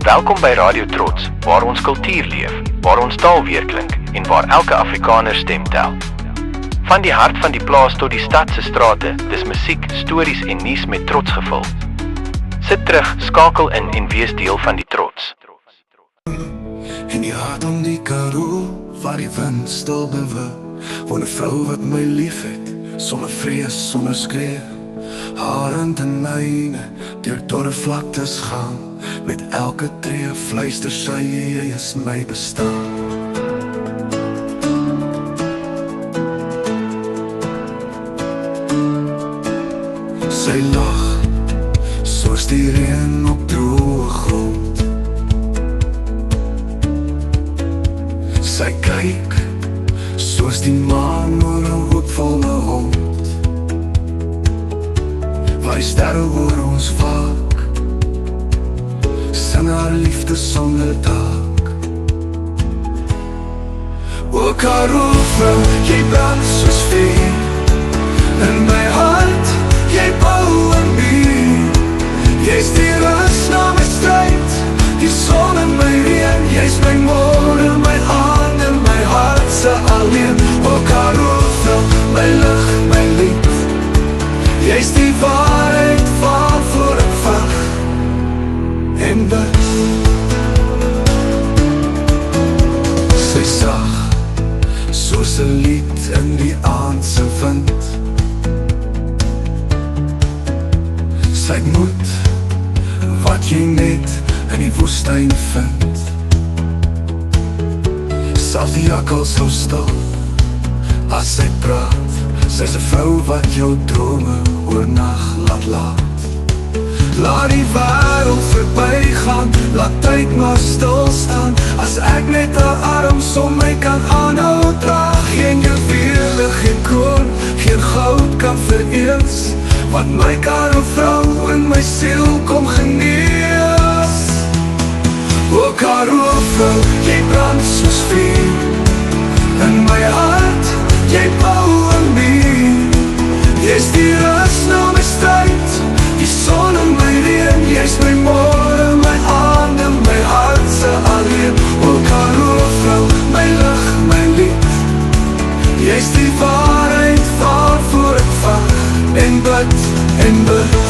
Welkom by Radio Trots, waar ons kultuur leef, waar ons taal weerklink en waar elke Afrikaner stem tel. Van die hart van die plaas tot die stad se strate, dis musiek, stories en nuus met trots gevul. Sit terug, skakel in en wees deel van die trots. En die hart om die Karoo, waar die wind stil bewe, woon 'n vrou wat my lief het, sonder vrees, sonder skree. Harend en myne, deur dorre vlaktes gaan, met elke tree fluister sy, jy is my bestaan. Sy lag, soos die reën op droë grond. Sy kyk, soos die maan oor 'n hoopvolle hond. Waar die sterre oor ons waak, sing haar liefde sonder dak. O Karoo vrou, jy brand soos vuur in my hart, jy bou 'n muur. Jy's die rus na my stryd, die son in my reën. Jy's my môre, my aand en my hart se alleen. O Karoo vrou, my lig, my lied. Jy's die waarheid waarvoor ek vag en bid. Sy sag, soos 'n lied in die aand se wind. Sy moed, wat jy net in die woestyn vind. Selfs die jakkals sou stil as sy praat. Sy's 'n vrou wat jou drome oornag laat. Laat die wêreld verbygaan, laat tyd maar stil staan. As ek net 'n arms om my kan aanhou dra. Geen juwele, geen kroon, geen goud kan vereens wat my Karoo vrou in my siel kom genees. O Karoo vrou, jy brand soos vuur in my hart, jy bou 'n muur. Jy's die rus na my stryd, die son in my reën. Jy's my môre, my aand en my hart se alleen. O Karoo vrou, my lig, my lied. Jy's die waarheid waarvoor ek vag en bid en bid.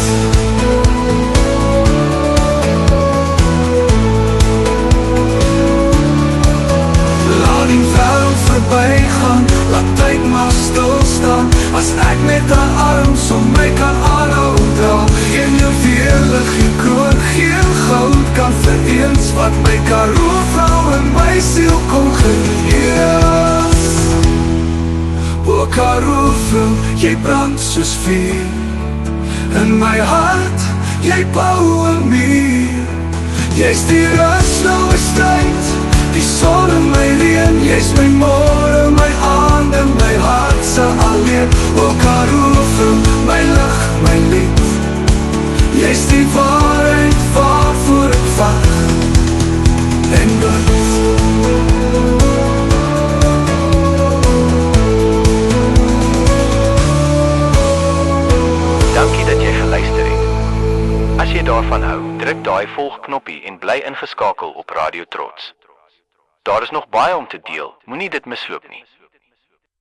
Laat die wêreld verbygaan, laat tyd maar stilstaan. As ek net 'n arms om my kan aanhou dra. Geen juwele, geen kroon, geen goud kan vereens wat my Karoo vrou in my siel kom genees. O Karoo vrou, jy brand soos vuur in my hart, jy bou 'n muur. Jy's die rus na my stryd, die son in my reën. Jy's my môre, my aand en my hart se alleen. O Karoo vrou, my lig, my lied. Jy's die waarheid waarvoor ek vag en bid. Dankie dat jy geluister het. As jy daarvan hou, druk daai volgknoppie en bly ingeskakel op Radio Trots. Daar is nog baie om te deel, moenie dit misloop nie.